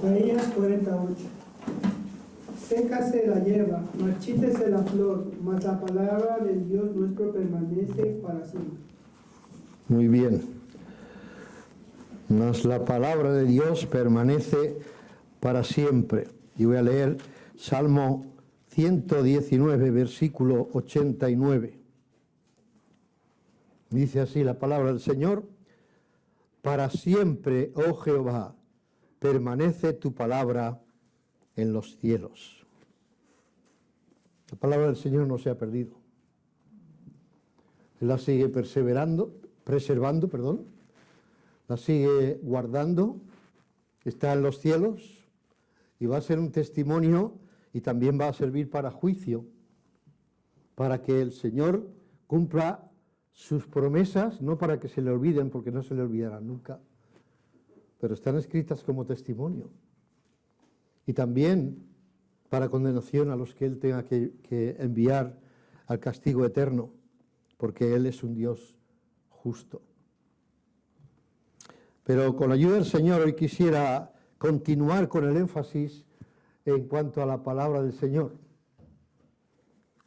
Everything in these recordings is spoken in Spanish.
Isaías 48. Sécase la hierba, marchítese la flor, mas la palabra del Dios nuestro permanece para siempre. Muy bien. Mas la palabra de Dios permanece para siempre. Y voy a leer Salmo 119, versículo 89. Dice así la palabra del Señor: para siempre, oh Jehová, permanece tu palabra en los cielos. La palabra del Señor no se ha perdido. Él la sigue preservando, la sigue guardando, está en los cielos y va a ser un testimonio y también va a servir para juicio, para que el Señor cumpla sus promesas, no para que se le olviden, porque no se le olvidarán nunca, pero están escritas como testimonio. Y también para condenación a los que Él tenga que enviar al castigo eterno, porque Él es un Dios justo. Pero con la ayuda del Señor hoy quisiera continuar con el énfasis en cuanto a la palabra del Señor.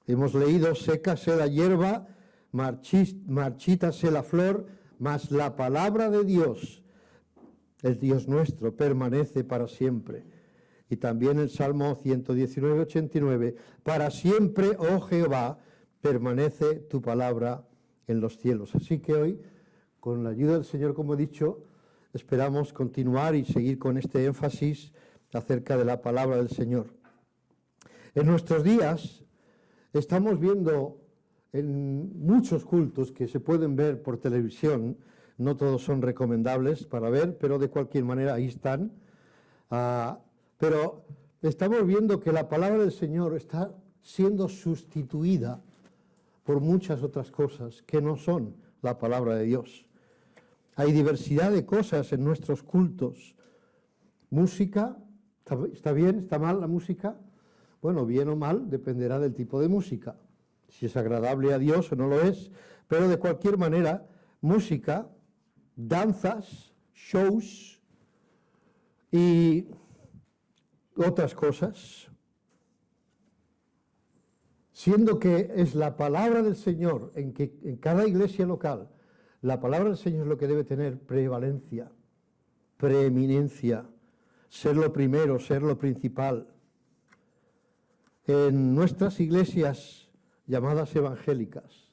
Hemos leído: sécase la hierba, marchítase la flor, mas la palabra de Dios, el Dios nuestro, permanece para siempre. Y también el Salmo 119, 89, para siempre, oh Jehová, permanece tu palabra en los cielos. Así que hoy, con la ayuda del Señor, como he dicho, esperamos continuar y seguir con este énfasis acerca de la palabra del Señor. En nuestros días estamos viendo en muchos cultos que se pueden ver por televisión, no todos son recomendables para ver, pero de cualquier manera ahí están. Pero estamos viendo que la palabra del Señor está siendo sustituida por muchas otras cosas que no son la palabra de Dios. Hay diversidad de cosas en nuestros cultos. Música, ¿está bien? ¿Está mal la música? Bueno, bien o mal dependerá del tipo de música, si es agradable a Dios o no lo es, pero de cualquier manera, música, danzas, shows y otras cosas, siendo que es la palabra del Señor, en cada iglesia local, la palabra del Señor es lo que debe tener prevalencia, preeminencia, ser lo primero, ser lo principal. En nuestras iglesias llamadas evangélicas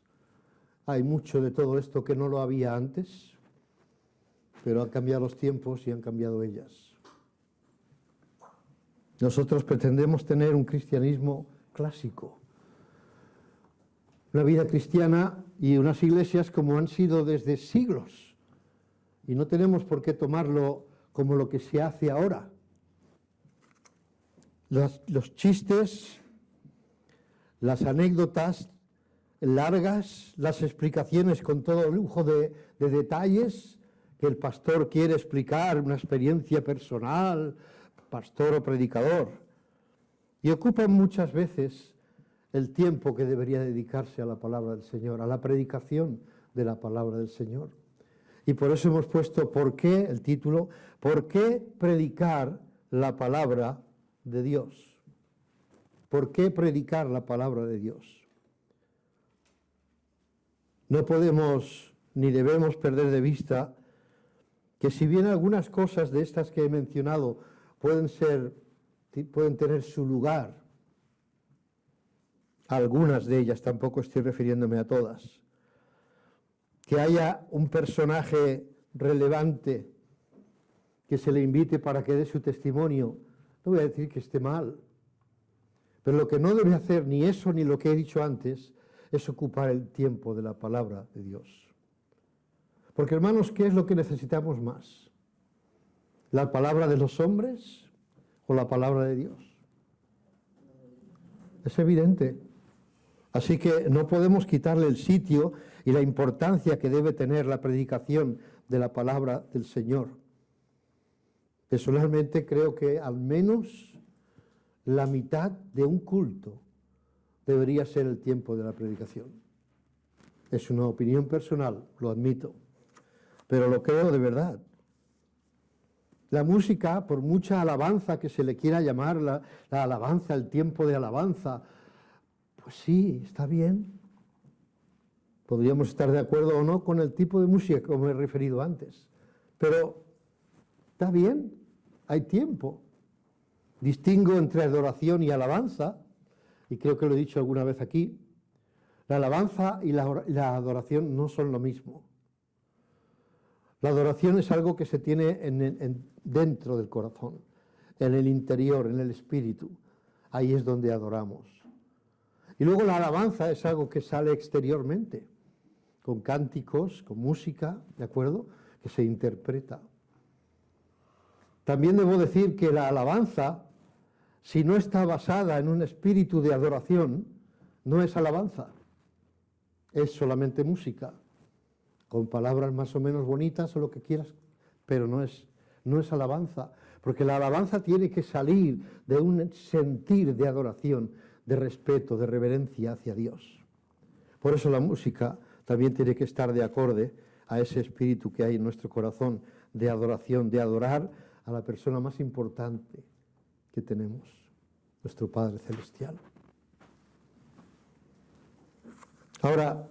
hay mucho de todo esto que no lo había antes, pero han cambiado los tiempos y han cambiado ellas. Nosotros pretendemos tener un cristianismo clásico, una vida cristiana y unas iglesias como han sido desde siglos, y no tenemos por qué tomarlo como lo que se hace ahora. Los chistes, las anécdotas largas, las explicaciones con todo lujo de detalles que el pastor quiere explicar, una experiencia personal, pastor o predicador, y ocupan muchas veces el tiempo que debería dedicarse a la palabra del Señor, a la predicación de la palabra del Señor. Y por eso hemos puesto ¿por qué? El título, ¿por qué predicar la palabra de Dios? ¿Por qué predicar la palabra de Dios? No podemos ni debemos perder de vista que si bien algunas cosas de estas que he mencionado pueden tener su lugar, algunas de ellas, tampoco estoy refiriéndome a todas, que haya un personaje relevante que se le invite para que dé su testimonio, no voy a decir que esté mal, pero lo que no debe hacer ni eso ni lo que he dicho antes es ocupar el tiempo de la palabra de Dios. Porque, hermanos, ¿qué es lo que necesitamos más? ¿La palabra de los hombres o la palabra de Dios? Es evidente. Así que no podemos quitarle el sitio y la importancia que debe tener la predicación de la palabra del Señor. Personalmente creo que al menos la mitad de un culto debería ser el tiempo de la predicación. Es una opinión personal, lo admito, pero lo creo de verdad. La música, por mucha alabanza que se le quiera llamar, la alabanza, el tiempo de alabanza, pues sí, está bien. Podríamos estar de acuerdo o no con el tipo de música, como he referido antes. Pero está bien, hay tiempo. Distingo entre adoración y alabanza, y creo que lo he dicho alguna vez aquí. La alabanza y la adoración no son lo mismo. La adoración es algo que se tiene dentro del corazón, en el interior, en el espíritu. Ahí es donde adoramos. Y luego la alabanza es algo que sale exteriormente, con cánticos, con música, ¿de acuerdo?, que se interpreta. También debo decir que la alabanza, si no está basada en un espíritu de adoración, no es alabanza, es solamente música, con palabras más o menos bonitas o lo que quieras, pero no es alabanza, porque la alabanza tiene que salir de un sentir de adoración, de respeto, de reverencia hacia Dios. Por eso la música también tiene que estar de acorde a ese espíritu que hay en nuestro corazón de adoración, de adorar a la persona más importante que tenemos, nuestro Padre Celestial. Ahora,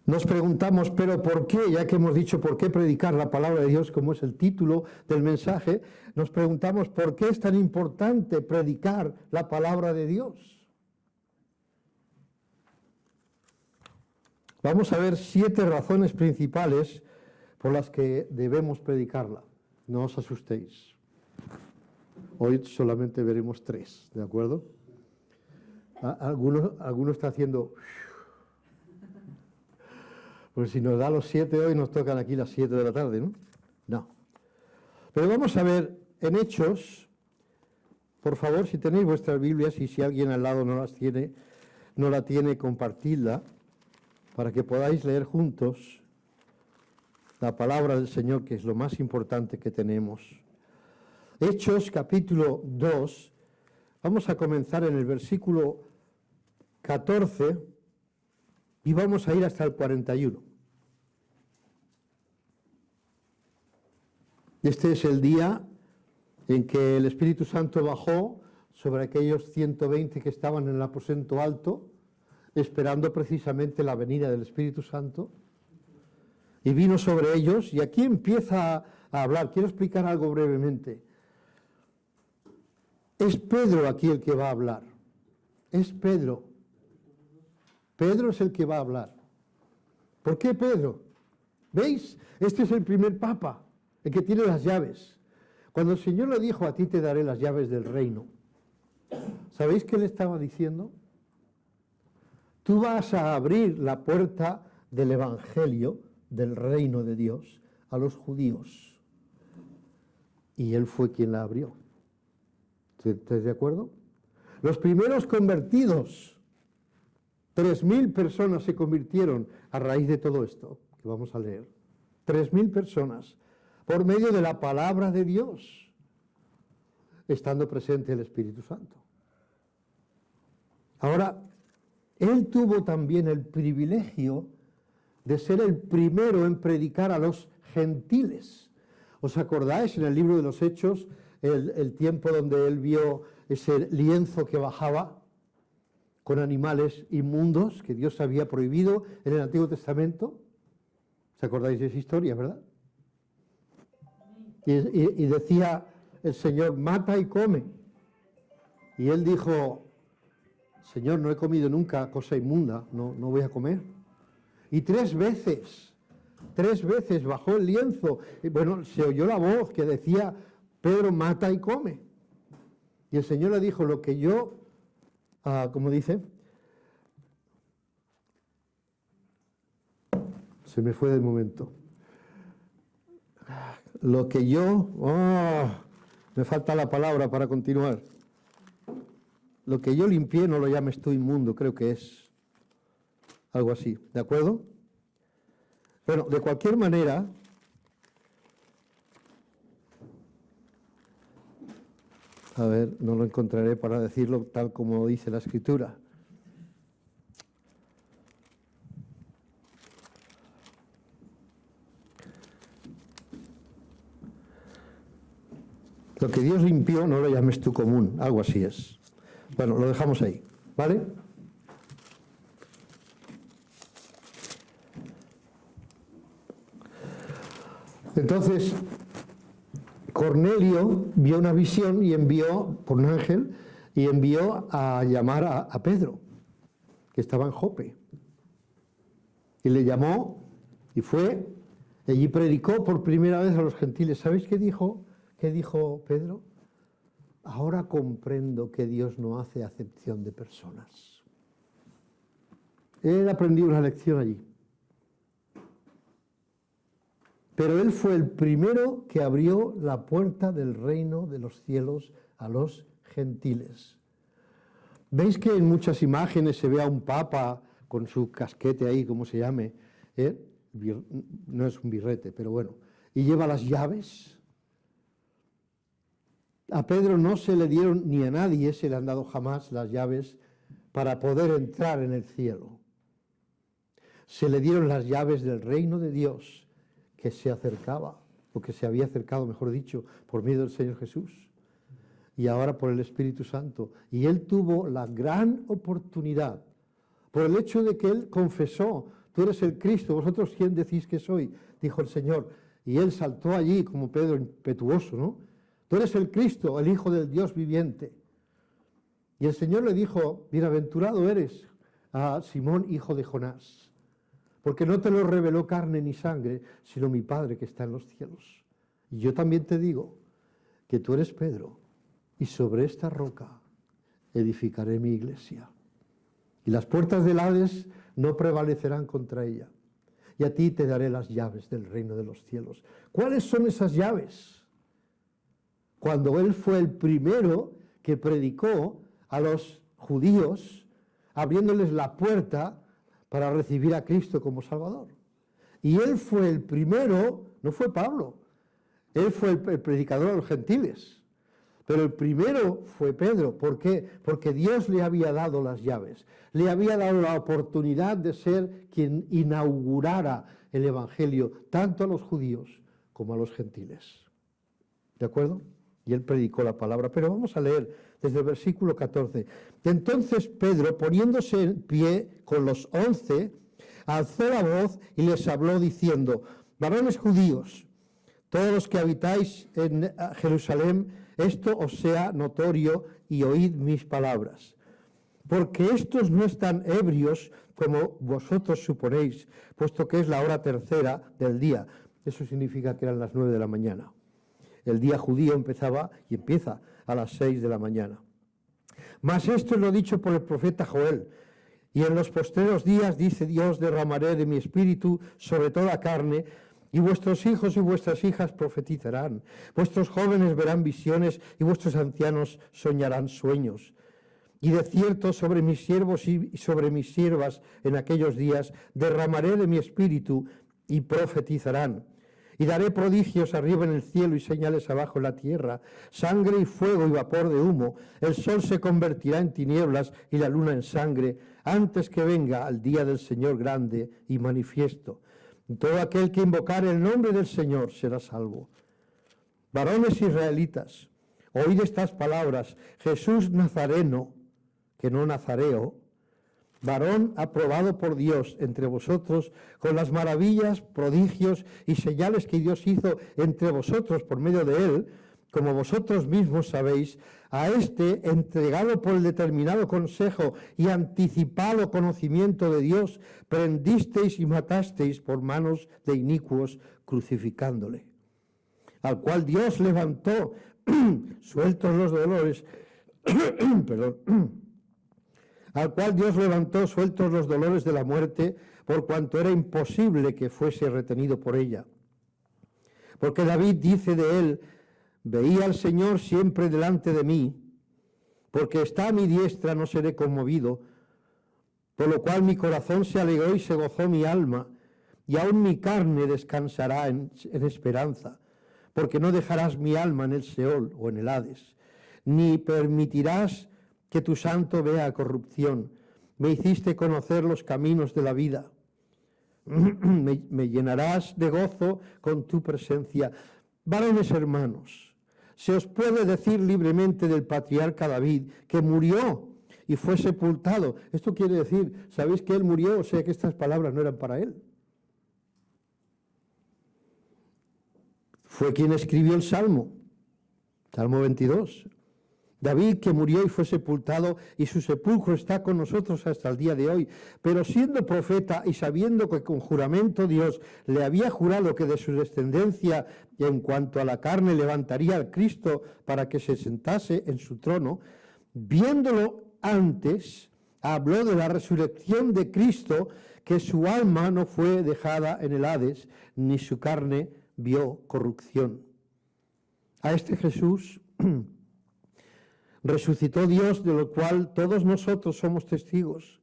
nos preguntamos, pero ¿por qué? Ya que hemos dicho por qué predicar la palabra de Dios, como es el título del mensaje, nos preguntamos por qué es tan importante predicar la palabra de Dios. Vamos a ver 7 razones principales por las que debemos predicarla. No os asustéis. Hoy solamente veremos 3, ¿de acuerdo? Alguno está haciendo... Porque si nos da los 7 hoy, nos tocan aquí las 7 de la tarde, ¿no? No. Pero vamos a ver en Hechos, por favor, si tenéis vuestras Biblias y si alguien al lado no la tiene, compartidla para que podáis leer juntos la palabra del Señor, que es lo más importante que tenemos. Hechos, capítulo 2, vamos a comenzar en el versículo 14 y vamos a ir hasta el 41. Este es el día en que el Espíritu Santo bajó sobre aquellos 120 que estaban en el aposento alto, esperando precisamente la venida del Espíritu Santo, y vino sobre ellos, y aquí empieza a hablar. Quiero explicar algo brevemente. Es Pedro aquí el que va a hablar. Es Pedro. Pedro es el que va a hablar. ¿Por qué Pedro? ¿Veis? Este es el primer papa, el que tiene las llaves. Cuando el Señor le dijo, a ti te daré las llaves del reino, ¿sabéis qué le estaba diciendo? Tú vas a abrir la puerta del Evangelio, del reino de Dios, a los judíos. Y él fue quien la abrió. ¿Estáis de acuerdo? Los primeros convertidos, 3.000 personas se convirtieron a raíz de todo esto que vamos a leer. 3.000 personas, por medio de la palabra de Dios, estando presente el Espíritu Santo. Ahora, él tuvo también el privilegio de ser el primero en predicar a los gentiles. ¿Os acordáis en el libro de los Hechos el tiempo donde él vio ese lienzo que bajaba con animales inmundos que Dios había prohibido en el Antiguo Testamento? ¿Os acordáis de esa historia, verdad? Y decía el Señor, mata y come. Y él dijo, Señor, no he comido nunca cosa inmunda, no voy a comer. Y 3 veces bajó el lienzo. Y bueno, se oyó la voz que decía, Pedro, mata y come. Y el Señor le dijo, lo que yo, ¿cómo dice? Se me fue del momento. Lo que yo, me falta la palabra para continuar. Lo que yo limpié no lo llames tú inmundo, creo que es algo así, ¿de acuerdo? Bueno, de cualquier manera, a ver, no lo encontraré para decirlo tal como dice la Escritura. Lo que Dios limpió no lo llames tú común, algo así es. Bueno, lo dejamos ahí, ¿vale? Entonces, Cornelio vio una visión y envió, por un ángel, y envió a llamar a Pedro, que estaba en Jope. Y le llamó y fue, allí predicó por primera vez a los gentiles. ¿Sabéis qué dijo? ¿Qué dijo Pedro? Ahora comprendo que Dios no hace acepción de personas. Él aprendió una lección allí. Pero él fue el primero que abrió la puerta del reino de los cielos a los gentiles. ¿Veis que en muchas imágenes se ve a un papa con su casquete ahí, como se llame? No es un birrete, pero bueno. Y lleva las llaves. A Pedro no se le dieron, ni a nadie se le han dado jamás las llaves para poder entrar en el cielo. Se le dieron las llaves del reino de Dios, que se acercaba, o que se había acercado, mejor dicho, por medio del Señor Jesús, y ahora por el Espíritu Santo. Y él tuvo la gran oportunidad, por el hecho de que él confesó: tú eres el Cristo, vosotros ¿quién decís que soy? Dijo el Señor. Y él saltó allí como Pedro, impetuoso, ¿no? Tú eres el Cristo, el Hijo del Dios viviente. Y el Señor le dijo: bienaventurado eres, a Simón, hijo de Jonás, porque no te lo reveló carne ni sangre, sino mi Padre que está en los cielos. Y yo también te digo que tú eres Pedro, y sobre esta roca edificaré mi iglesia. Y las puertas del Hades no prevalecerán contra ella. Y a ti te daré las llaves del reino de los cielos. ¿Cuáles son esas llaves? Cuando él fue el primero que predicó a los judíos, abriéndoles la puerta para recibir a Cristo como Salvador. Y él fue el primero, no fue Pablo, él fue el predicador a los gentiles, pero el primero fue Pedro. ¿Por qué? Porque Dios le había dado las llaves, le había dado la oportunidad de ser quien inaugurara el Evangelio, tanto a los judíos como a los gentiles. ¿De acuerdo? Y él predicó la palabra, pero vamos a leer desde el versículo 14. Entonces Pedro, poniéndose en pie con los 11, alzó la voz y les habló diciendo: varones judíos, todos los que habitáis en Jerusalén, esto os sea notorio y oíd mis palabras. Porque estos no están ebrios como vosotros suponéis, puesto que es la hora tercera del día. Eso significa que eran las 9 de la mañana. El día judío empezaba y empieza a las 6 de la mañana. Mas esto es lo dicho por el profeta Joel. Y en los postreros días, dice Dios, derramaré de mi espíritu sobre toda carne, y vuestros hijos y vuestras hijas profetizarán. Vuestros jóvenes verán visiones y vuestros ancianos soñarán sueños. Y de cierto sobre mis siervos y sobre mis siervas en aquellos días derramaré de mi espíritu y profetizarán. Y daré prodigios arriba en el cielo y señales abajo en la tierra, sangre y fuego y vapor de humo. El sol se convertirá en tinieblas y la luna en sangre, antes que venga el día del Señor grande y manifiesto. Y todo aquel que invocare el nombre del Señor será salvo. Varones israelitas, oíd estas palabras: Jesús Nazareno, que no Nazareo, varón aprobado por Dios entre vosotros, con las maravillas, prodigios y señales que Dios hizo entre vosotros por medio de él, como vosotros mismos sabéis, a este, entregado por el determinado consejo y anticipado conocimiento de Dios, prendisteis y matasteis por manos de inicuos, crucificándole. Al cual Dios levantó, sueltos los dolores, al cual Dios levantó sueltos los dolores de la muerte, por cuanto era imposible que fuese retenido por ella. Porque David dice de él: veía al Señor siempre delante de mí, porque está a mi diestra, no seré conmovido. Por lo cual mi corazón se alegró y se gozó mi alma, y aún mi carne descansará en esperanza, porque no dejarás mi alma en el Seol o en el Hades, ni permitirás que tu santo vea corrupción. Me hiciste conocer los caminos de la vida. Me llenarás de gozo con tu presencia. Varones hermanos, se os puede decir libremente del patriarca David, que murió y fue sepultado. Esto quiere decir, ¿sabéis que él murió? O sea que estas palabras no eran para él. Fue quien escribió el Salmo 22. David, que murió y fue sepultado, y su sepulcro está con nosotros hasta el día de hoy. Pero siendo profeta y sabiendo que con juramento Dios le había jurado que de su descendencia, en cuanto a la carne, levantaría al Cristo para que se sentase en su trono, viéndolo antes, habló de la resurrección de Cristo, que su alma no fue dejada en el Hades, ni su carne vio corrupción. A este Jesús resucitó Dios, de lo cual todos nosotros somos testigos.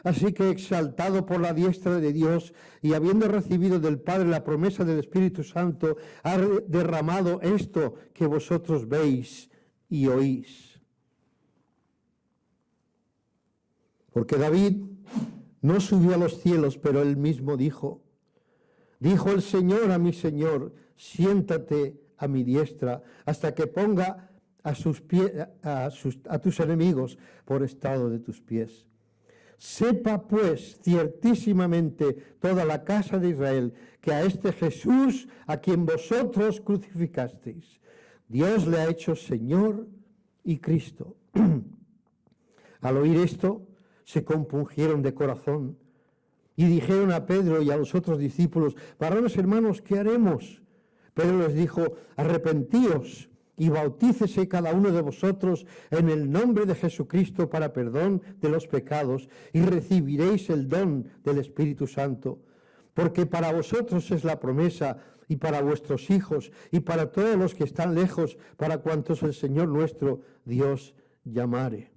Así que, exaltado por la diestra de Dios y habiendo recibido del Padre la promesa del Espíritu Santo, ha derramado esto que vosotros veis y oís. Porque David no subió a los cielos, pero él mismo dijo el Señor a mi Señor, siéntate a mi diestra, hasta que ponga a tus enemigos por estrado de tus pies. Sepa pues ciertísimamente toda la casa de Israel que a este Jesús, a quien vosotros crucificasteis, Dios le ha hecho Señor y Cristo. Al oír esto, se compungieron de corazón y dijeron a Pedro y a los otros discípulos: varones hermanos, ¿qué haremos? Pedro les dijo: arrepentíos y bautícese cada uno de vosotros en el nombre de Jesucristo para perdón de los pecados, y recibiréis el don del Espíritu Santo. Porque para vosotros es la promesa, y para vuestros hijos, y para todos los que están lejos, para cuantos el Señor nuestro Dios llamare.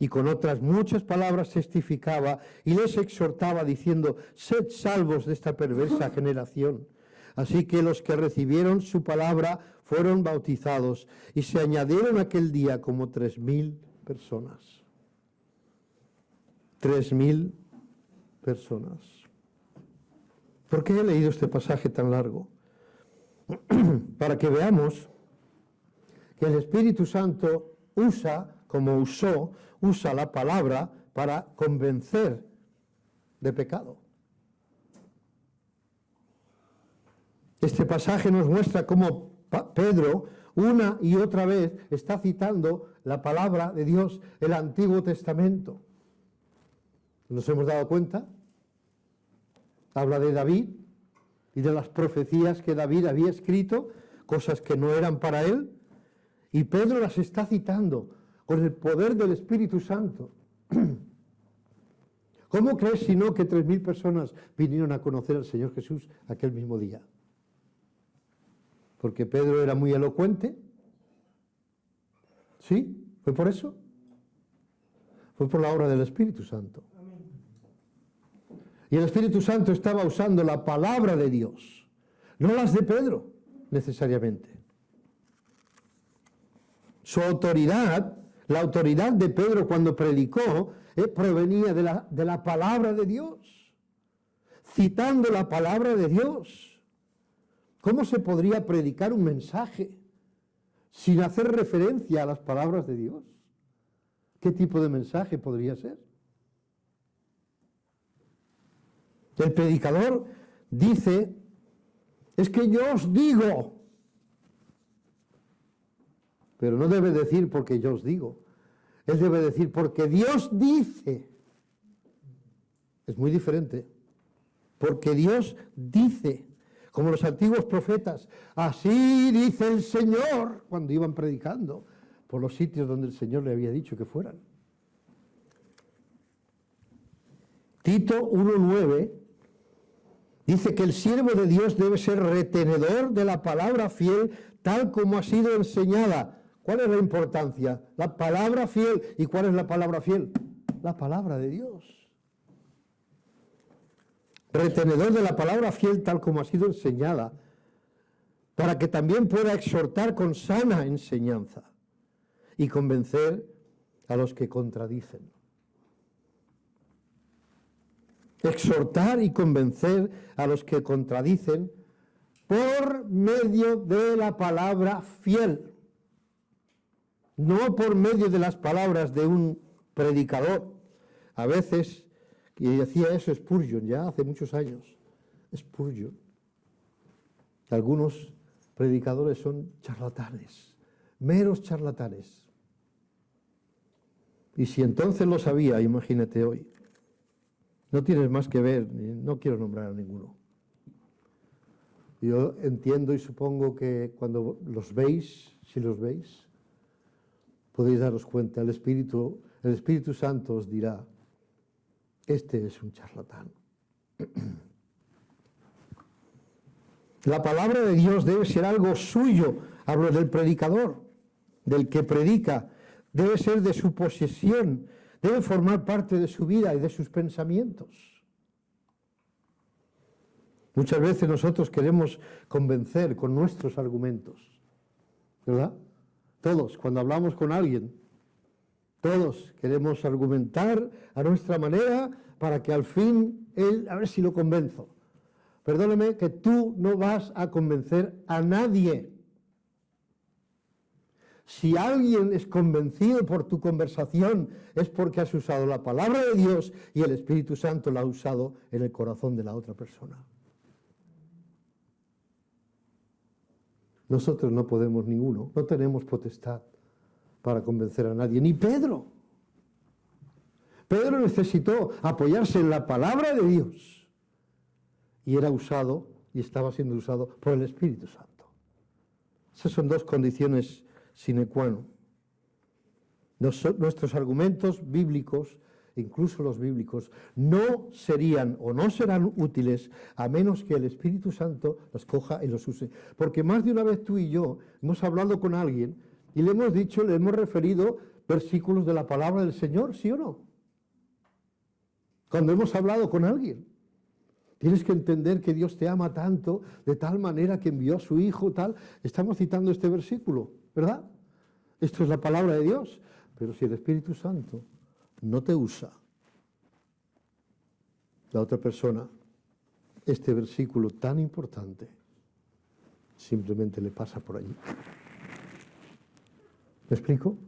Y con otras muchas palabras testificaba y les exhortaba diciendo: sed salvos de esta perversa generación. Así que los que recibieron su palabra fueron bautizados, y se añadieron aquel día como 3,000 personas. 3,000 personas. ¿Por qué he leído este pasaje tan largo? Para que veamos que el Espíritu Santo usa la palabra para convencer de pecado. Este pasaje nos muestra cómo Pedro una y otra vez está citando la palabra de Dios, el Antiguo Testamento. ¿Nos hemos dado cuenta? Habla de David y de las profecías que David había escrito, cosas que no eran para él, y Pedro las está citando con el poder del Espíritu Santo. ¿Cómo crees si no que 3,000 personas vinieron a conocer al Señor Jesús aquel mismo día? Porque Pedro era muy elocuente. ¿Sí? ¿Fue por eso? Fue por la obra del Espíritu Santo. Y el Espíritu Santo estaba usando la palabra de Dios, no las de Pedro, necesariamente. Su autoridad, la autoridad de Pedro cuando predicó, provenía de la palabra de Dios, citando la palabra de Dios. ¿Cómo se podría predicar un mensaje sin hacer referencia a las palabras de Dios? ¿Qué tipo de mensaje podría ser? El predicador dice: es que yo os digo. Pero no debe decir porque yo os digo. Él debe decir porque Dios dice. Es muy diferente. Porque Dios dice. Como los antiguos profetas: así dice el Señor, cuando iban predicando por los sitios donde el Señor le había dicho que fueran. Tito 1:9 dice que el siervo de Dios debe ser retenedor de la palabra fiel tal como ha sido enseñada. ¿Cuál es la importancia? La palabra fiel. ¿Y cuál es la palabra fiel? La palabra de Dios. Retenedor de la palabra fiel tal como ha sido enseñada, para que también pueda exhortar con sana enseñanza y convencer a los que contradicen. Exhortar y convencer a los que contradicen por medio de la palabra fiel, no por medio de las palabras de un predicador. A veces, y decía eso Spurgeon ya hace muchos años, Spurgeon, algunos predicadores son charlatanes, meros charlatanes. Y si entonces lo sabía, imagínate hoy. No tienes más que ver, no quiero nombrar a ninguno. Yo entiendo y supongo que cuando los veis, si los veis, podéis daros cuenta, el Espíritu Santo os dirá, este es un charlatán. La palabra de Dios debe ser algo suyo, hablo del predicador, del que predica, debe ser de su posesión, debe formar parte de su vida y de sus pensamientos. Muchas veces nosotros queremos convencer con nuestros argumentos, ¿verdad? Todos, cuando hablamos con alguien, todos queremos argumentar a nuestra manera para que al fin él, a ver si lo convenzo. Perdóname que tú no vas a convencer a nadie. Si alguien es convencido por tu conversación es porque has usado la palabra de Dios y el Espíritu Santo la ha usado en el corazón de la otra persona. Nosotros no podemos ninguno, no tenemos potestad para convencer a nadie, ni Pedro. Pedro necesitó apoyarse en la palabra de Dios y era usado y estaba siendo usado por el Espíritu Santo. Esas son dos condiciones sine qua non. Nuestros argumentos bíblicos, incluso los bíblicos, no serían o no serán útiles a menos que el Espíritu Santo los coja y los use. Porque más de una vez tú y yo hemos hablado con alguien y le hemos dicho, le hemos referido versículos de la palabra del Señor, ¿sí o no? Cuando hemos hablado con alguien. Tienes que entender que Dios te ama tanto, de tal manera que envió a su Hijo, tal. Estamos citando este versículo, ¿verdad? Esto es la palabra de Dios. Pero si el Espíritu Santo no te usa, la otra persona, este versículo tan importante, simplemente le pasa por allí. ¿Me explico?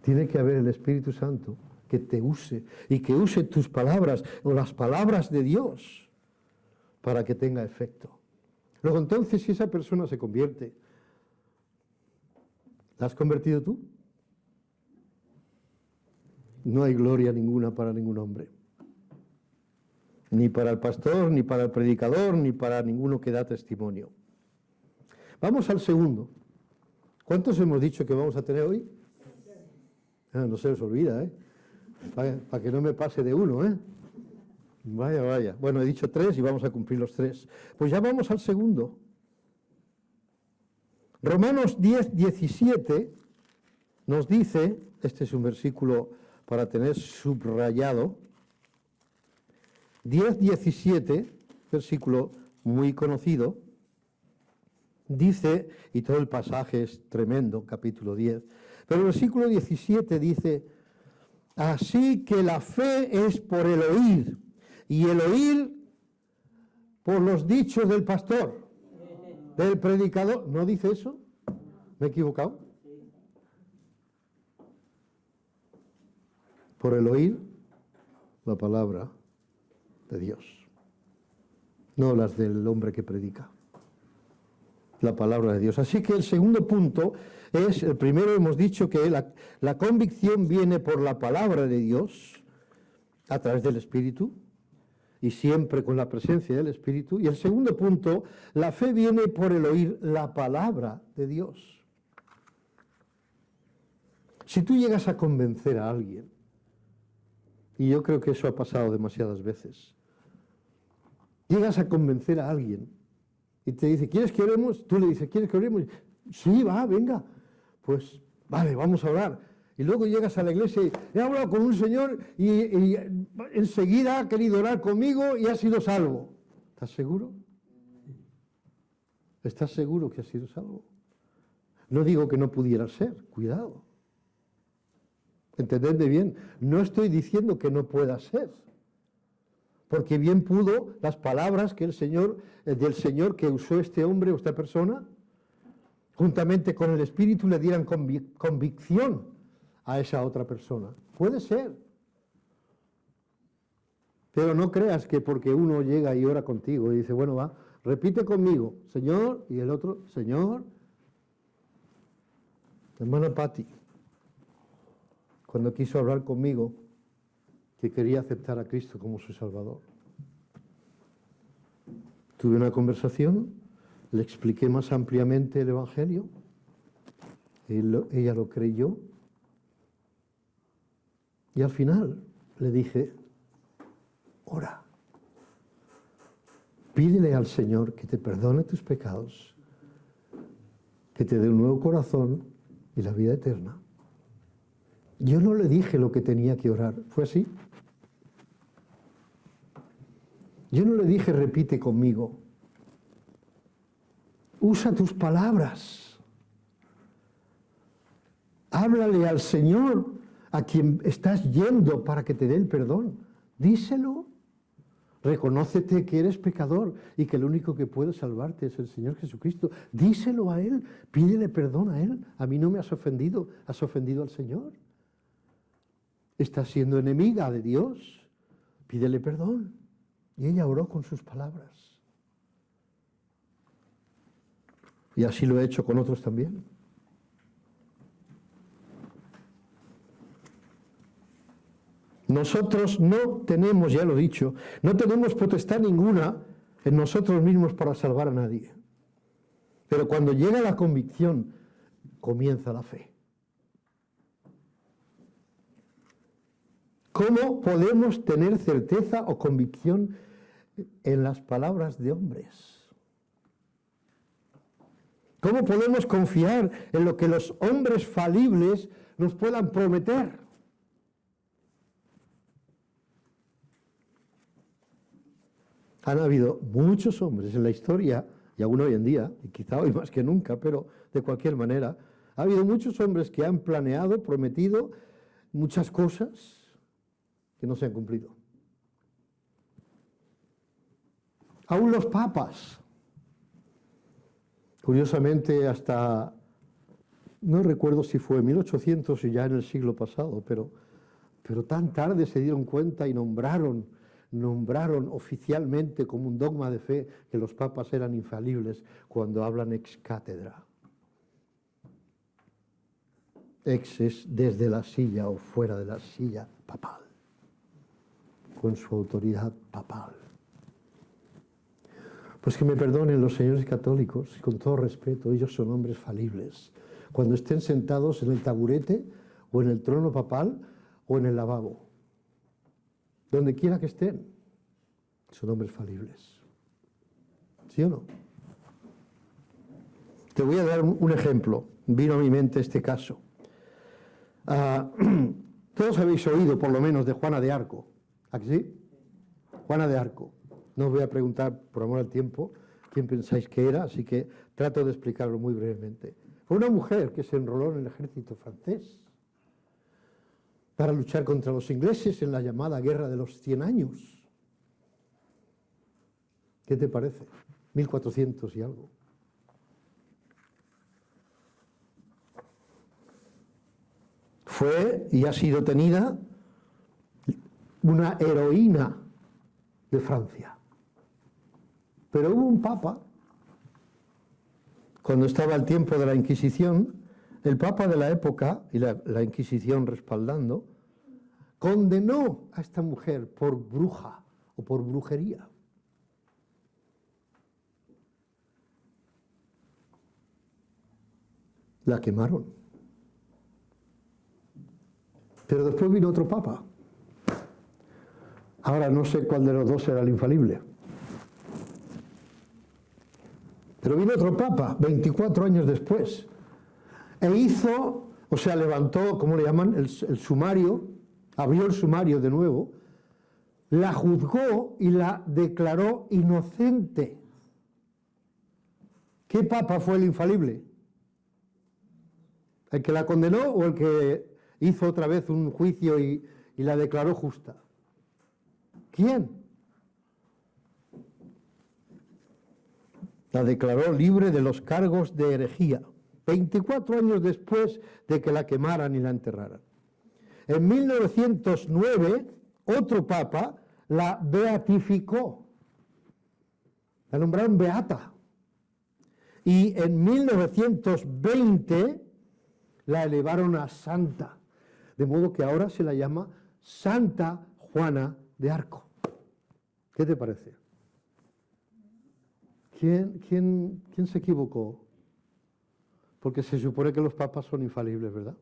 Tiene que haber el Espíritu Santo que te use y que use tus palabras o las palabras de Dios para que tenga efecto. Luego entonces, si esa persona se convierte, ¿la has convertido tú? No hay gloria ninguna para ningún hombre. Ni para el pastor, ni para el predicador, ni para ninguno que da testimonio. Vamos al segundo. ¿Cuántos hemos dicho que vamos a tener hoy? No se os olvida, ¿eh? Para que no me pase de uno, ¿eh? Vaya, vaya. Bueno, he dicho 3 y vamos a cumplir los 3. Pues ya vamos al segundo. Romanos 10, 17 nos dice, este es un versículo para tener subrayado, 10, 17, versículo muy conocido, dice, y todo el pasaje es tremendo, capítulo 10, pero el versículo 17 dice, así que la fe es por el oír, y el oír por los dichos del pastor, del predicador. ¿No dice eso? ¿Me he equivocado? Por el oír la palabra de Dios, no las del hombre que predica. La palabra de Dios. Así que el segundo punto es, el primero hemos dicho que la convicción viene por la palabra de Dios, a través del Espíritu, y siempre con la presencia del Espíritu. Y el segundo punto, la fe viene por el oír la palabra de Dios. Si tú llegas a convencer a alguien, y yo creo que eso ha pasado demasiadas veces, llegas a convencer a alguien, y te dice, ¿quieres que oremos? Tú le dices, ¿quieres que oremos? Sí, va, venga. Pues, vale, vamos a orar. Y luego llegas a la iglesia y he hablado con un señor y enseguida ha querido orar conmigo y ha sido salvo. ¿Estás seguro? ¿Estás seguro que ha sido salvo? No digo que no pudiera ser, cuidado. Entendedme bien, no estoy diciendo que no pueda ser. porque bien pudo las palabras que del Señor que usó este hombre o esta persona, juntamente con el Espíritu, le dieran convicción a esa otra persona. Puede ser. Pero no creas que porque uno llega y ora contigo y dice, bueno, va, repite conmigo, Señor, y el otro, Señor. Hermana Patti, cuando quiso hablar conmigo, que quería aceptar a Cristo como su Salvador, tuve una conversación, le expliqué más ampliamente el Evangelio, ella lo creyó, y al final le dije, ora, pídele al Señor que te perdone tus pecados, que te dé un nuevo corazón y la vida eterna. Yo no le dije lo que tenía que orar, fue así. Yo no le dije repite conmigo. Usa tus palabras. Háblale al Señor a quien estás yendo para que te dé el perdón. Díselo. Reconócete que eres pecador y que el único que puede salvarte es el Señor Jesucristo. Díselo a Él, pídele perdón a Él. A mí no me has ofendido al Señor. Estás siendo enemiga de Dios, pídele perdón. Y ella oró con sus palabras. Y así lo he hecho con otros también. Nosotros no tenemos, ya lo he dicho, no tenemos potestad ninguna en nosotros mismos para salvar a nadie. Pero cuando llega la convicción, comienza la fe. ¿Cómo podemos tener certeza o convicción en las palabras de hombres? ¿Cómo podemos confiar en lo que los hombres falibles nos puedan prometer? Han habido muchos hombres en la historia, y aún hoy en día, y quizá hoy más que nunca, pero de cualquier manera, ha habido muchos hombres que han planeado, prometido muchas cosas que no se han cumplido. Aún los papas, curiosamente hasta, no recuerdo si fue en 1800 o ya en el siglo pasado, pero tan tarde se dieron cuenta y nombraron oficialmente como un dogma de fe que los papas eran infalibles cuando hablan ex cátedra. Ex es desde la silla o fuera de la silla papal, con su autoridad papal. Pues que me perdonen los señores católicos, con todo respeto, ellos son hombres falibles. Cuando estén sentados en el taburete o en el trono papal o en el lavabo, donde quiera que estén, son hombres falibles. ¿Sí o no? Te voy a dar un ejemplo. Vino a mi mente este caso. Todos habéis oído, por lo menos, de Juana de Arco. ¿A que sí? Juana de Arco. No os voy a preguntar, por amor al tiempo, quién pensáis que era, así que trato de explicarlo muy brevemente. Fue una mujer que se enroló en el ejército francés para luchar contra los ingleses en la llamada Guerra de los 100 años. ¿Qué te parece? 1400 y algo. Fue y ha sido tenida una heroína de Francia. Pero hubo un papa, cuando estaba el tiempo de la Inquisición, el papa de la época, y la Inquisición respaldando, condenó a esta mujer por bruja o por brujería. La quemaron. Pero después vino otro papa. Ahora no sé cuál de los dos era el infalible. Pero vino otro papa, 24 años después, e hizo, o sea, levantó, ¿cómo le llaman? El sumario, abrió el sumario de nuevo, la juzgó y la declaró inocente. ¿Qué papa fue el infalible? ¿El que la condenó o el que hizo otra vez un juicio y la declaró justa? ¿Quién? La declaró libre de los cargos de herejía, 24 años después de que la quemaran y la enterraran. En 1909, otro papa la beatificó, la nombraron beata. Y en 1920 la elevaron a santa, de modo que ahora se la llama Santa Juana de Arco. ¿Qué te parece? ¿Quién se equivocó? Porque se supone que los papas son infalibles, ¿verdad?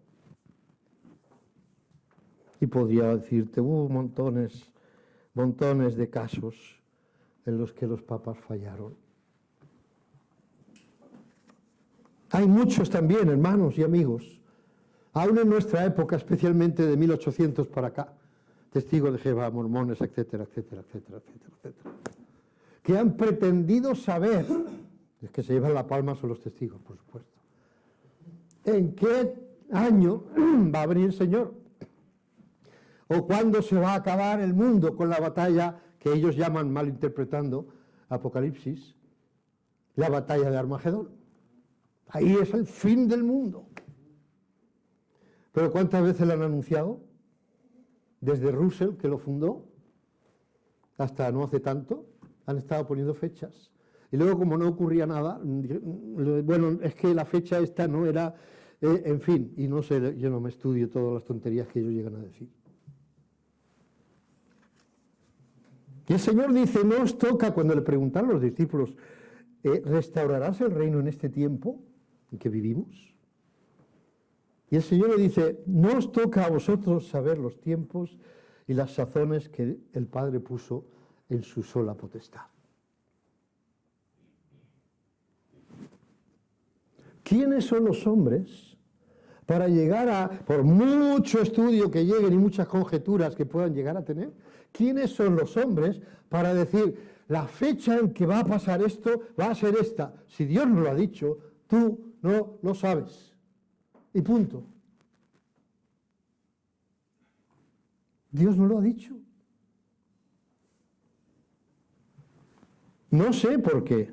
Y podría decirte, montones de casos en los que los papas fallaron. Hay muchos también, hermanos y amigos, aún en nuestra época, especialmente de 1800 para acá, testigos de Jehová, mormones, etcétera, etcétera, etcétera, etcétera, etcétera, que han pretendido saber, es que se llevan la palma son los testigos, por supuesto, en qué año va a venir el Señor, o cuándo se va a acabar el mundo con la batalla que ellos llaman, malinterpretando, Apocalipsis, la batalla de Armagedón. Ahí es el fin del mundo. Pero ¿cuántas veces lo han anunciado? Desde Russell, que lo fundó, hasta no hace tanto, han estado poniendo fechas. Y luego, como no ocurría nada, bueno, es que la fecha esta no era, en fin, y no sé, yo no me estudio todas las tonterías que ellos llegan a decir. Y el Señor dice, no os toca, cuando le preguntaron a los discípulos, ¿restaurarás el reino en este tiempo en que vivimos? Y el Señor le dice, no os toca a vosotros saber los tiempos y las sazones que el Padre puso en su sola potestad. ¿Quiénes son los hombres para llegar a, por mucho estudio que lleguen y muchas conjeturas que puedan llegar a tener, quiénes son los hombres para decir, la fecha en que va a pasar esto va a ser esta? Si Dios no lo ha dicho, tú no lo sabes. Y punto. Dios no lo ha dicho. No sé por qué.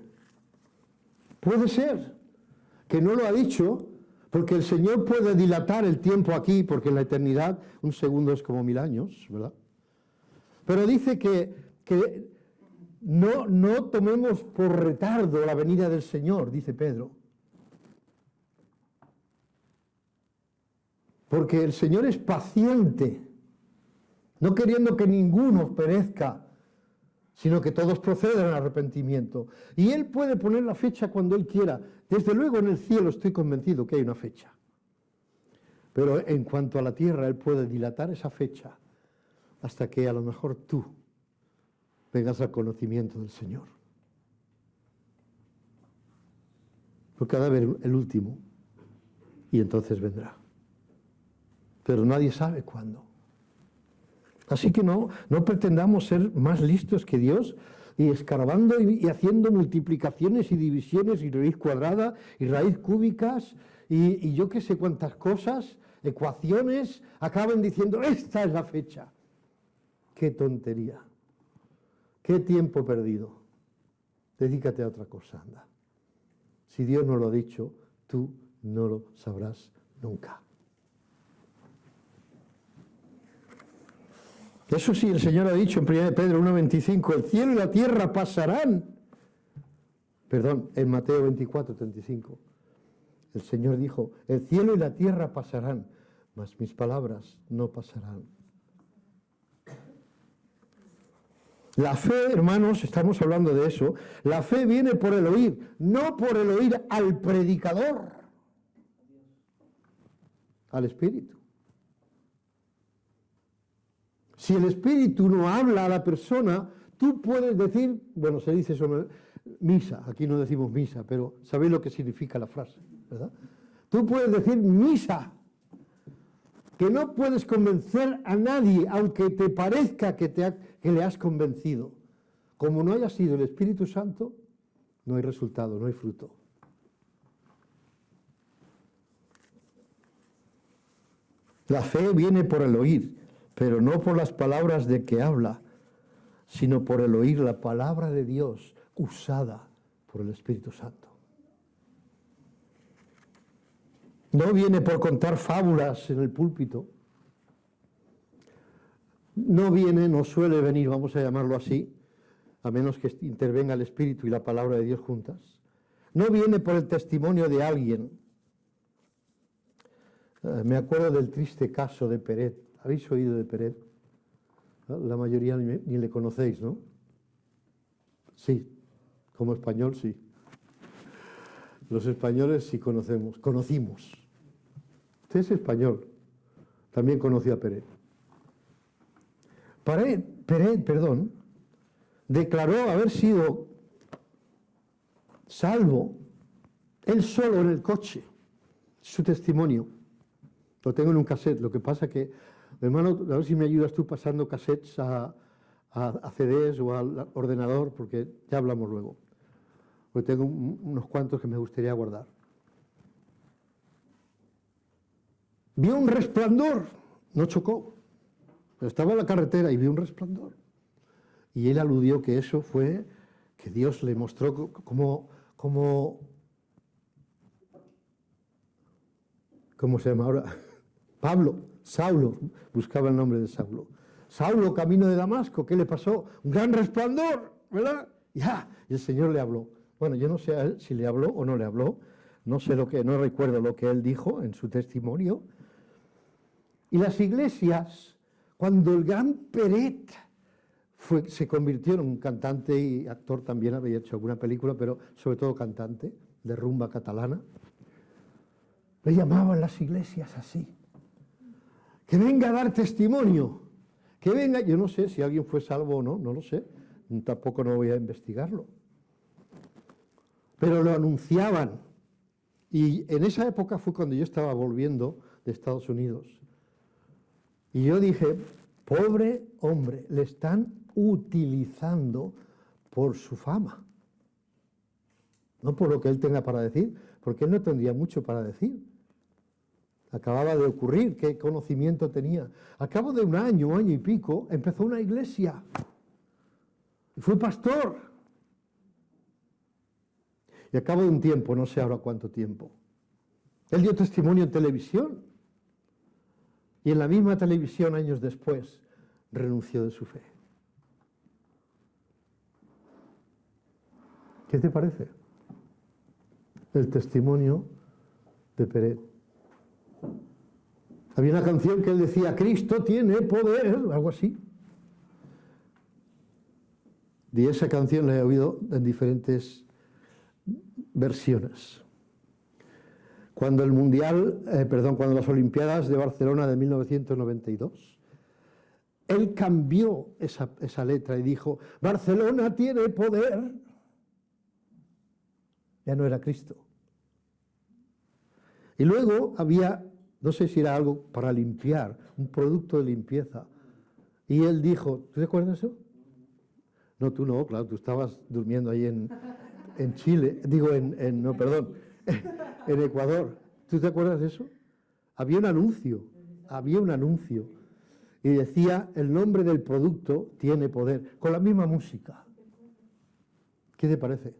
Puede ser que no lo ha dicho porque el Señor puede dilatar el tiempo aquí, porque en la eternidad un segundo es como 1000 años, ¿verdad? Pero dice que no tomemos por retardo la venida del Señor, dice Pedro. Porque el Señor es paciente, no queriendo que ninguno perezca, sino que todos procedan al arrepentimiento. Y Él puede poner la fecha cuando Él quiera. Desde luego en el cielo estoy convencido que hay una fecha. Pero en cuanto a la tierra, Él puede dilatar esa fecha hasta que a lo mejor tú vengas al conocimiento del Señor. Porque ha de haber el último y entonces vendrá. Pero nadie sabe cuándo. Así que no pretendamos ser más listos que Dios y escarbando y haciendo multiplicaciones y divisiones y raíz cuadrada y raíz cúbicas y yo qué sé cuántas cosas, ecuaciones, acaban diciendo, esta es la fecha. ¡Qué tontería! ¡Qué tiempo perdido! Dedícate a otra cosa, anda. Si Dios no lo ha dicho, tú no lo sabrás nunca. Eso sí, el Señor ha dicho en 1 Pedro 1:25, el cielo y la tierra pasarán. Perdón, en Mateo 24:35. El Señor dijo, el cielo y la tierra pasarán, mas mis palabras no pasarán. La fe, hermanos, estamos hablando de eso, la fe viene por el oír, no por el oír al predicador, al Espíritu. Si el Espíritu no habla a la persona, tú puedes decir, bueno, se dice sobre misa, aquí no decimos misa, pero sabéis lo que significa la frase, ¿verdad? Tú puedes decir misa, que no puedes convencer a nadie, aunque te parezca que le has convencido. Como no haya sido el Espíritu Santo, no hay resultado, no hay fruto. La fe viene por el oír, pero no por las palabras de que habla, sino por el oír la palabra de Dios usada por el Espíritu Santo. No viene por contar fábulas en el púlpito. No suele venir, vamos a llamarlo así, a menos que intervenga el Espíritu y la palabra de Dios juntas. No viene por el testimonio de alguien. Me acuerdo del triste caso de Peret. ¿Habéis oído de Peret? La mayoría ni le conocéis, ¿no? Sí, como español sí. Los españoles sí conocimos. Usted es español, también conoció a Peret. Peret, declaró haber sido salvo él solo en el coche. Su testimonio. Lo tengo en un cassette. Lo que pasa que, hermano, a ver si me ayudas tú pasando cassettes a CDs o al ordenador, porque ya hablamos luego. Porque tengo unos cuantos que me gustaría guardar. Vio un resplandor, no chocó. Estaba en la carretera y vio un resplandor. Y él aludió que eso fue que Dios le mostró ¿cómo se llama ahora? Saulo, buscaba el nombre de Saulo. Saulo, camino de Damasco, ¿qué le pasó? Un gran resplandor, ¿verdad? Y el Señor le habló. Bueno, yo no sé a él si le habló o no le habló. No recuerdo lo que él dijo en su testimonio. Y las iglesias, cuando el gran Peret se convirtió en un cantante y actor, también había hecho alguna película, pero sobre todo cantante de rumba catalana, le llamaban las iglesias así. Que venga a dar testimonio, que venga, yo no sé si alguien fue salvo o no, no lo sé, tampoco no voy a investigarlo. Pero lo anunciaban. Y en esa época fue cuando yo estaba volviendo de Estados Unidos. Y yo dije, pobre hombre, le están utilizando por su fama. No por lo que él tenga para decir, porque él no tendría mucho para decir. Acababa de ocurrir, qué conocimiento tenía. A cabo de un año y pico, empezó una iglesia. Y fue pastor. Y a cabo de un tiempo, no sé ahora cuánto tiempo, él dio testimonio en televisión. Y en la misma televisión, años después, renunció de su fe. ¿Qué te parece? El testimonio de Peret. Había una canción que él decía, Cristo tiene poder, algo así. Y esa canción la he oído en diferentes versiones. Cuando cuando las Olimpiadas de Barcelona de 1992, él cambió esa letra y dijo, Barcelona tiene poder. Ya no era Cristo. Y luego había, no sé si era algo para limpiar, un producto de limpieza. Y él dijo, ¿tú te acuerdas de eso? No, tú no, claro, tú estabas durmiendo ahí en Chile, en Ecuador. ¿Tú te acuerdas de eso? Había un anuncio, y decía, el nombre del producto tiene poder, con la misma música. ¿Qué te parece?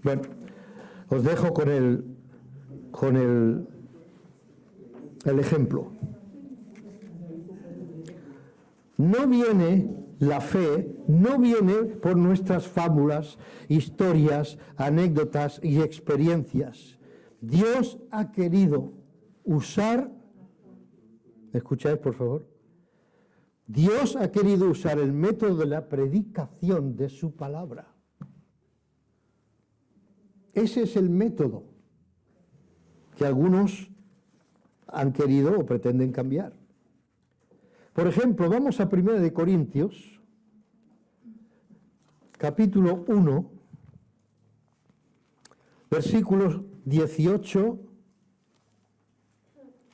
Bueno, os dejo con el ejemplo. La fe no viene por nuestras fábulas, historias, anécdotas y experiencias. Dios ha querido usar, escucháis por favor, Dios ha querido usar el método de la predicación de su palabra. Ese es el método que algunos han querido o pretenden cambiar. Por ejemplo, vamos a 1 Corintios, capítulo 1, versículos 18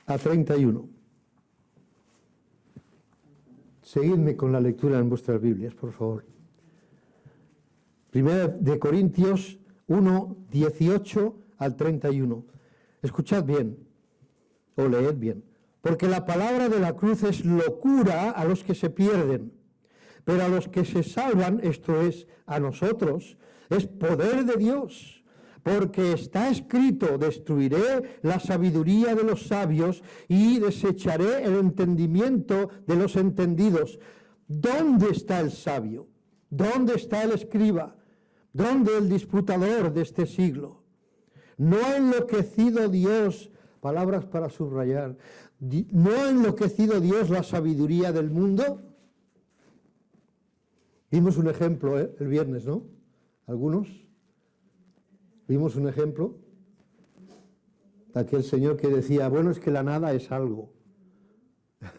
a 31. Seguidme con la lectura en vuestras Biblias, por favor. 1 Corintios 1, 18 al 31. Escuchad bien, o leed bien. Porque la palabra de la cruz es locura a los que se pierden, pero a los que se salvan, esto es, a nosotros, es poder de Dios. Porque está escrito, destruiré la sabiduría de los sabios y desecharé el entendimiento de los entendidos. ¿Dónde está el sabio? ¿Dónde está el escriba? ¿Dónde el disputador de este siglo? ¿No ha enloquecido Dios, palabras para subrayar, no ha enloquecido Dios la sabiduría del mundo? Vimos un ejemplo el viernes, ¿no? Algunos. Vimos un ejemplo. Aquel señor que decía, bueno, es que la nada es algo.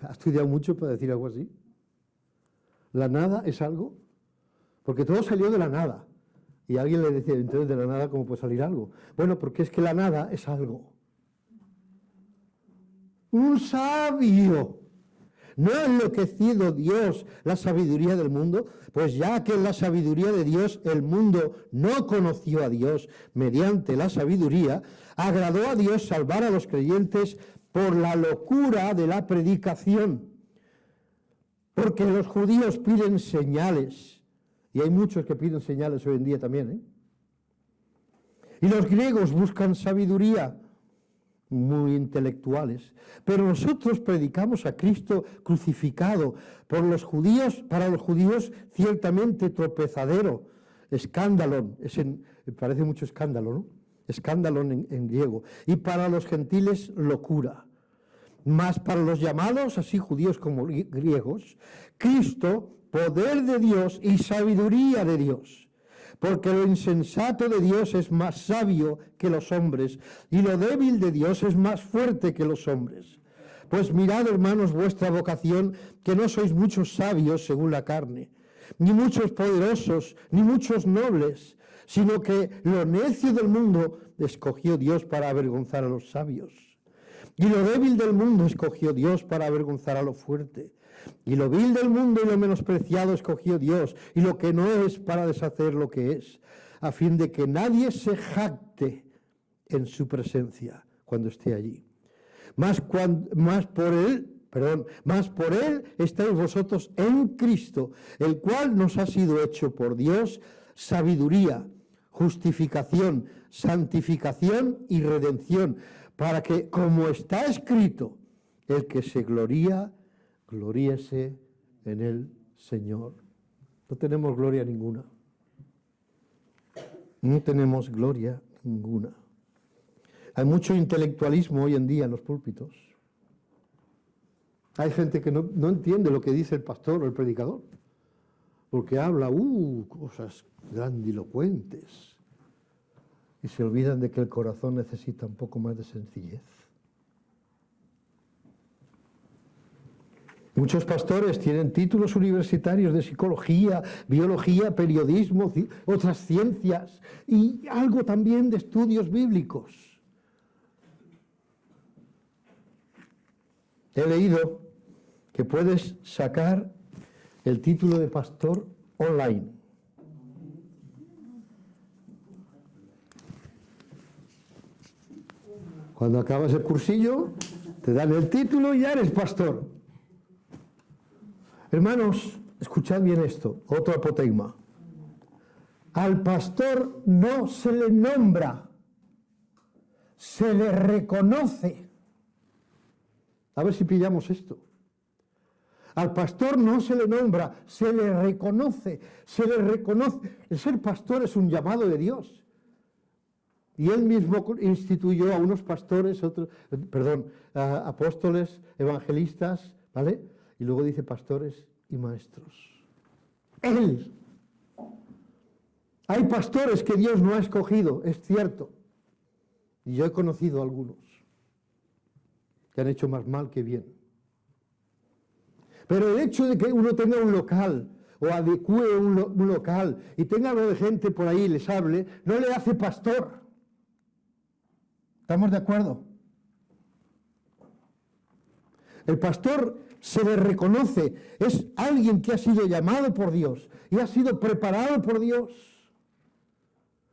¿Ha estudiado mucho para decir algo así? ¿La nada es algo? Porque todo salió de la nada. Y alguien le decía, entonces de la nada, ¿cómo puede salir algo? Bueno, porque es que la nada es algo. Un sabio. ¿No ha enloquecido Dios la sabiduría del mundo? Pues ya que en la sabiduría de Dios el mundo no conoció a Dios mediante la sabiduría, agradó a Dios salvar a los creyentes por la locura de la predicación. Porque los judíos piden señales, y hay muchos que piden señales hoy en día también, ¿eh? Y los griegos buscan sabiduría, muy intelectuales, pero nosotros predicamos a Cristo crucificado, por los judíos, para los judíos ciertamente tropezadero, escándalo, parece mucho escándalo, ¿no? Escándalo en griego, y para los gentiles locura. Mas para los llamados, así judíos como griegos, Cristo, poder de Dios y sabiduría de Dios. Porque lo insensato de Dios es más sabio que los hombres, y lo débil de Dios es más fuerte que los hombres. Pues mirad, hermanos, vuestra vocación, que no sois muchos sabios según la carne, ni muchos poderosos, ni muchos nobles, sino que lo necio del mundo escogió Dios para avergonzar a los sabios. Y lo débil del mundo escogió Dios para avergonzar a lo fuerte. Y lo vil del mundo y lo menospreciado escogió Dios, y lo que no es para deshacer lo que es, a fin de que nadie se jacte en su presencia cuando esté allí. Mas por él estáis vosotros en Cristo, el cual nos ha sido hecho por Dios sabiduría, justificación, santificación y redención, para que, como está escrito, el que se gloría, gloríese en el Señor. No tenemos gloria ninguna. No tenemos gloria ninguna. Hay mucho intelectualismo hoy en día en los púlpitos. Hay gente que no entiende lo que dice el pastor o el predicador, porque habla cosas grandilocuentes y se olvidan de que el corazón necesita un poco más de sencillez. Muchos pastores tienen títulos universitarios de psicología, biología, periodismo, otras ciencias y algo también de estudios bíblicos. He leído que puedes sacar el título de pastor online. Cuando acabas el cursillo, te dan el título y ya eres pastor. Hermanos, escuchad bien esto, otro apotegma. Al pastor no se le nombra, se le reconoce. A ver si pillamos esto. Al pastor no se le nombra, se le reconoce, se le reconoce. El ser pastor es un llamado de Dios. Y él mismo instituyó a unos pastores, apóstoles, evangelistas, ¿vale? Y luego dice pastores y maestros. Él. Hay pastores que Dios no ha escogido, es cierto. Y yo he conocido a algunos que han hecho más mal que bien. Pero el hecho de que uno tenga un local o adecue un local y tenga algo de gente por ahí y les hable, no le hace pastor. ¿Estamos de acuerdo? El pastor se le reconoce, es alguien que ha sido llamado por Dios y ha sido preparado por Dios.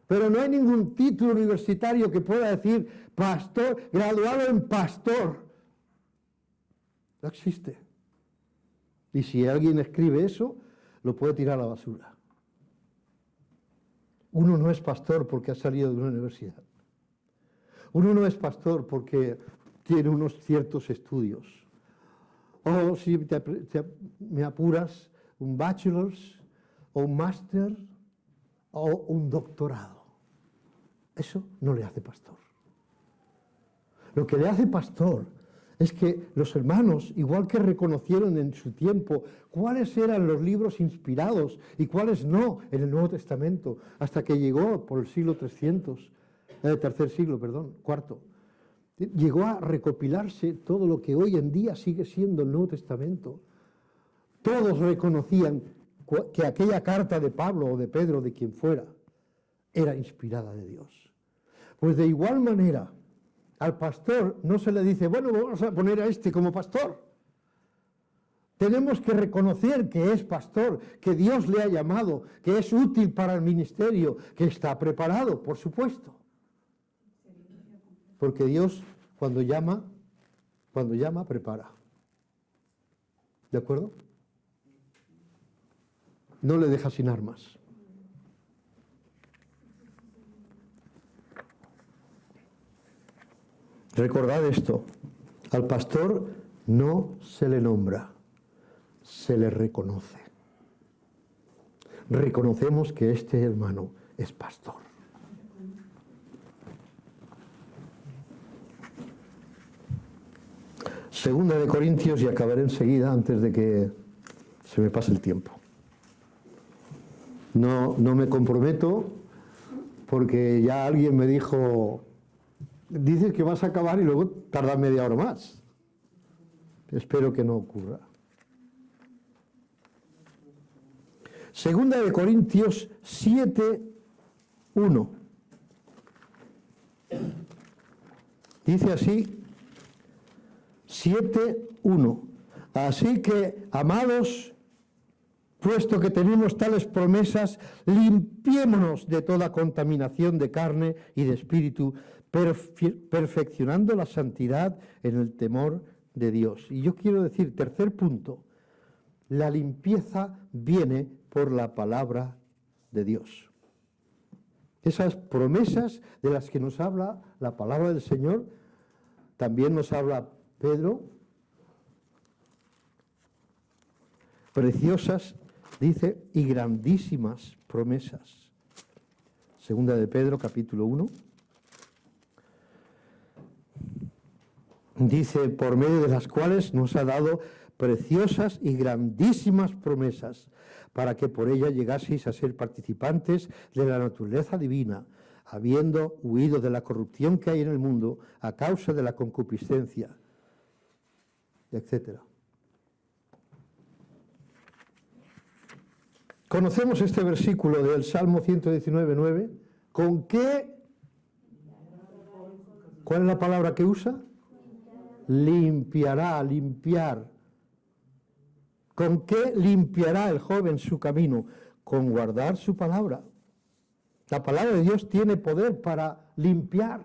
Pero no hay ningún título universitario que pueda decir pastor, graduado en pastor. No existe. Y si alguien escribe eso, lo puede tirar a la basura. Uno no es pastor porque ha salido de una universidad. Uno no es pastor porque tiene unos ciertos estudios. O si me apuras, un bachelor's o un máster o un doctorado. Eso no le hace pastor. Lo que le hace pastor es que los hermanos, igual que reconocieron en su tiempo cuáles eran los libros inspirados y cuáles no en el Nuevo Testamento, hasta que llegó por el siglo tercer siglo, cuarto, llegó a recopilarse todo lo que hoy en día sigue siendo el Nuevo Testamento. Todos reconocían que aquella carta de Pablo o de Pedro, de quien fuera, era inspirada de Dios. Pues de igual manera, al pastor no se le dice, bueno, vamos a poner a este como pastor. Tenemos que reconocer que es pastor, que Dios le ha llamado, que es útil para el ministerio, que está preparado, por supuesto. Porque Dios, cuando llama, prepara. ¿De acuerdo? No le deja sin armas. Recordad esto, al pastor no se le nombra, se le reconoce. Reconocemos que este hermano es pastor. Segunda de Corintios, y acabaré enseguida antes de que se me pase el tiempo. No me comprometo porque ya alguien me dijo, dices que vas a acabar y luego tarda media hora más. Espero que no ocurra. Segunda de Corintios 7:1. Dice así, 7:1. Así que, amados, puesto que tenemos tales promesas, limpiémonos de toda contaminación de carne y de espíritu, perfeccionando la santidad en el temor de Dios. Y yo quiero decir, tercer punto, la limpieza viene por la palabra de Dios. Esas promesas de las que nos habla la palabra del Señor, también nos habla Pedro, preciosas, dice, y grandísimas promesas. Segunda de Pedro, capítulo 1. Dice, por medio de las cuales nos ha dado preciosas y grandísimas promesas, para que por ellas llegaseis a ser participantes de la naturaleza divina, habiendo huido de la corrupción que hay en el mundo a causa de la concupiscencia, etc. Conocemos este versículo del Salmo 119:9. ¿Con qué? ¿Cuál es la palabra que usa? Limpiará, limpiar. ¿Con qué limpiará el joven su camino? Con guardar su palabra. La palabra de Dios tiene poder para limpiar.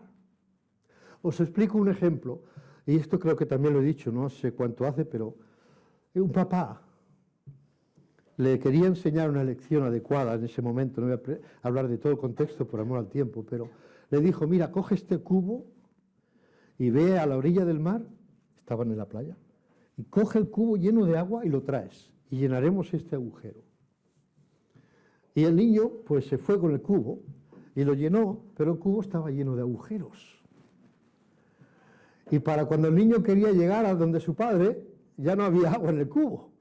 Os explico un ejemplo, y esto creo que también lo he dicho, no sé cuánto hace, pero un papá le quería enseñar una lección adecuada en ese momento, no voy a hablar de todo el contexto por amor al tiempo, pero le dijo, mira, coge este cubo y ve a la orilla del mar, estaban en la playa, y coge el cubo lleno de agua y lo traes, y llenaremos este agujero. Y el niño pues se fue con el cubo y lo llenó, pero el cubo estaba lleno de agujeros. Y para cuando el niño quería llegar a donde su padre, ya no había agua en el cubo.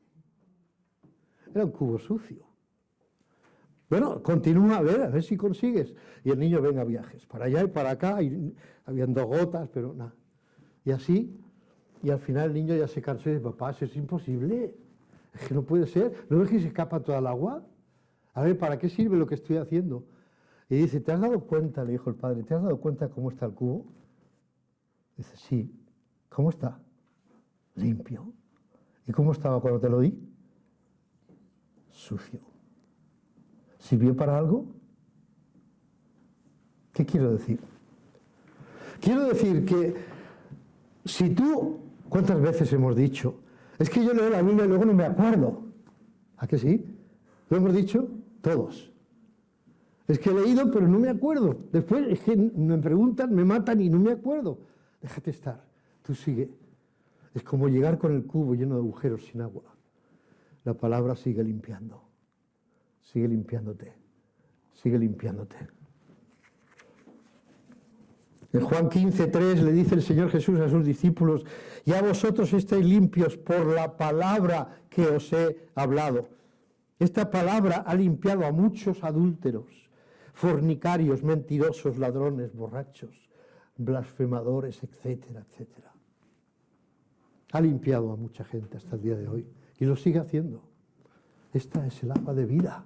Era un cubo sucio. Bueno, continúa a ver si consigues. Y el niño venga a viajes, para allá y para acá, y habían 2 gotas, pero nada. Y así, y al final el niño ya se cansó y dice, papá, eso es imposible, es que no puede ser, ¿no ves que se escapa toda el agua? A ver, ¿para qué sirve lo que estoy haciendo? Y dice, ¿te has dado cuenta, le dijo el padre, ¿te has dado cuenta cómo está el cubo? Dice, sí. ¿Cómo está? Limpio. ¿Y cómo estaba cuando te lo di? Sucio. ¿Sirvió para algo? ¿Qué quiero decir? Quiero decir que si tú, ¿cuántas veces hemos dicho? Es que yo leo la Biblia y luego no me acuerdo. ¿A que sí? ¿Lo hemos dicho? Todos. Es que he leído, pero no me acuerdo. Después es que me preguntan, me matan y no me acuerdo. Déjate estar, tú sigue. Es como llegar con el cubo lleno de agujeros sin agua. La palabra sigue limpiando. Sigue limpiándote. Sigue limpiándote. En Juan 15:3 le dice el Señor Jesús a sus discípulos: ya vosotros estáis limpios por la palabra que os he hablado. Esta palabra ha limpiado a muchos adúlteros, fornicarios, mentirosos, ladrones, borrachos, blasfemadores, etcétera, etcétera. Ha limpiado a mucha gente hasta el día de hoy y lo sigue haciendo. Esta es el agua de vida.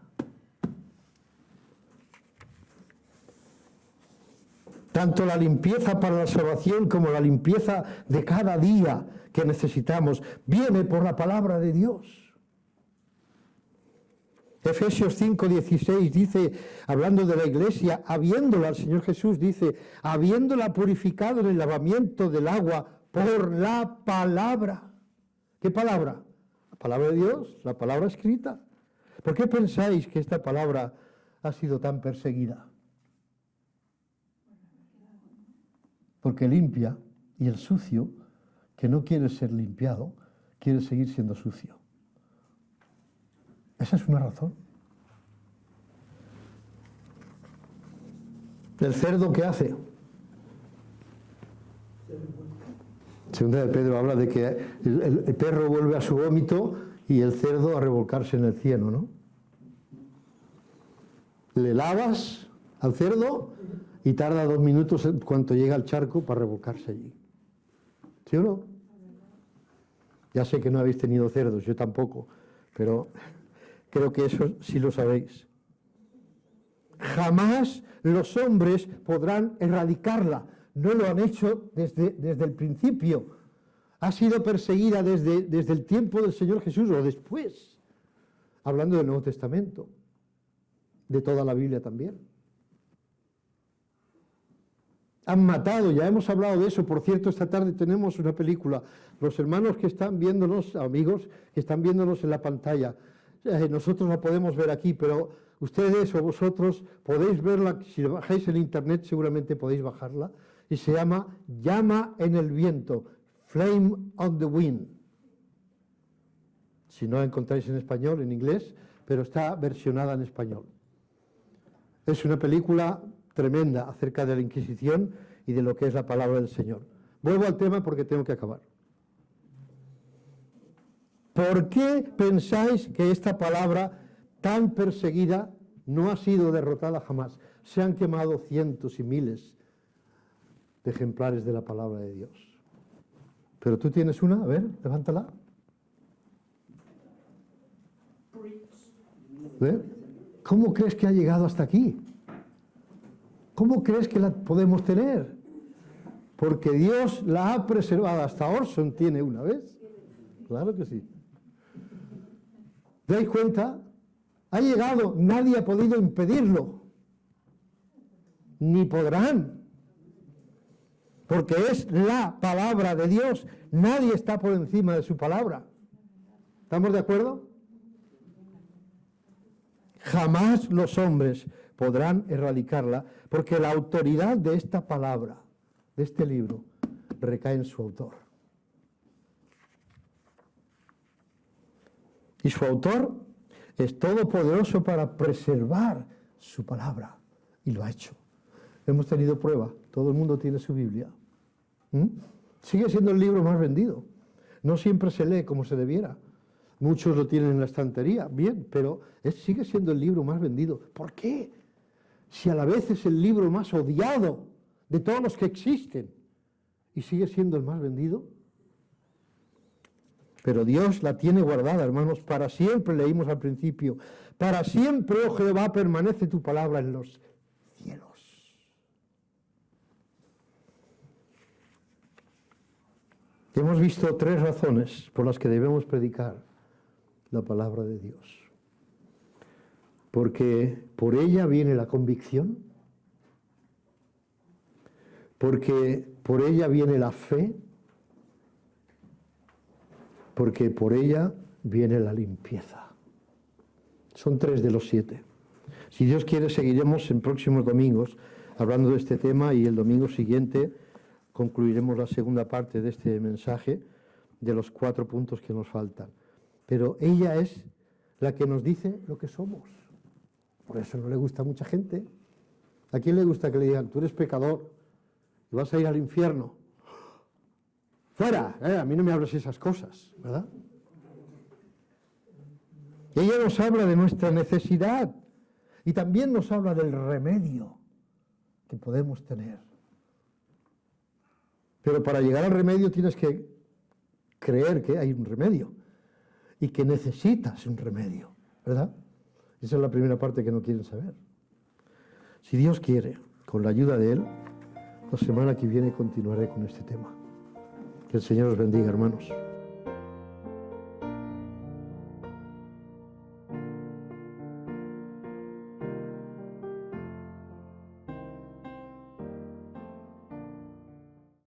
Tanto la limpieza para la salvación como la limpieza de cada día que necesitamos viene por la palabra de Dios. Efesios 5:16 dice, hablando de la iglesia, habiéndola, el Señor Jesús dice, habiéndola purificado en el lavamiento del agua por la palabra. ¿Qué palabra? La palabra de Dios, la palabra escrita. ¿Por qué pensáis que esta palabra ha sido tan perseguida? Porque limpia, y el sucio, que no quiere ser limpiado, quiere seguir siendo sucio. Esa es una razón. ¿El cerdo qué hace? Segunda de Pedro habla de que el perro vuelve a su vómito y el cerdo a revolcarse en el cieno, ¿no? Le lavas al cerdo y tarda 2 minutos en cuanto llega al charco para revolcarse allí. ¿Sí o no? Ya sé que no habéis tenido cerdos, yo tampoco, pero creo que eso sí lo sabéis. Jamás los hombres podrán erradicarla. No lo han hecho desde el principio. Ha sido perseguida desde el tiempo del Señor Jesús o después. Hablando del Nuevo Testamento. De toda la Biblia también. Han matado, ya hemos hablado de eso. Por cierto, esta tarde tenemos una película. Los hermanos que están viéndonos, amigos, que están viéndonos en la pantalla, nosotros la podemos ver aquí, pero ustedes o vosotros podéis verla, si bajáis en internet seguramente podéis bajarla, y se llama Llama en el viento, Flame on the Wind. Si no la encontráis en español, en inglés, pero está versionada en español. Es una película tremenda acerca de la Inquisición y de lo que es la palabra del Señor. Vuelvo al tema porque tengo que acabar. ¿Por qué pensáis que esta palabra tan perseguida no ha sido derrotada jamás? Se han quemado cientos y miles de ejemplares de la palabra de Dios. Pero tú tienes una, a ver, levántala. ¿Ve? ¿Cómo crees que ha llegado hasta aquí? ¿Cómo crees que la podemos tener? Porque Dios la ha preservado. Hasta Orson tiene una, ¿ves? Claro que sí. ¿Dais cuenta? Ha llegado, nadie ha podido impedirlo. Ni podrán. Porque es la palabra de Dios. Nadie está por encima de su palabra. ¿Estamos de acuerdo? Jamás los hombres podrán erradicarla, porque la autoridad de esta palabra, de este libro, recae en su autor. Y su autor es todopoderoso para preservar su palabra, y lo ha hecho. Hemos tenido prueba, todo el mundo tiene su Biblia. Sigue siendo el libro más vendido. No siempre se lee como se debiera. Muchos lo tienen en la estantería, bien, pero sigue siendo el libro más vendido. ¿Por qué? Si a la vez es el libro más odiado de todos los que existen y sigue siendo el más vendido. Pero Dios la tiene guardada, hermanos, para siempre, leímos al principio. Para siempre, oh Jehová, permanece tu palabra en los cielos. Hemos visto 3 razones por las que debemos predicar la palabra de Dios. Porque por ella viene la convicción, porque por ella viene la fe, porque por ella viene la limpieza. Son 3 de los 7. Si Dios quiere, seguiremos en próximos domingos hablando de este tema y el domingo siguiente concluiremos la segunda parte de este mensaje de los 4 puntos que nos faltan. Pero ella es la que nos dice lo que somos. Por eso no le gusta a mucha gente. ¿A quién le gusta que le digan, tú eres pecador y vas a ir al infierno? ¡Fuera! A mí no me hables esas cosas, ¿verdad? Ella nos habla de nuestra necesidad y también nos habla del remedio que podemos tener. Pero para llegar al remedio tienes que creer que hay un remedio y que necesitas un remedio, ¿verdad? Esa es la primera parte que no quieren saber. Si Dios quiere, con la ayuda de Él, la semana que viene continuaré con este tema. Que el Señor os bendiga, hermanos.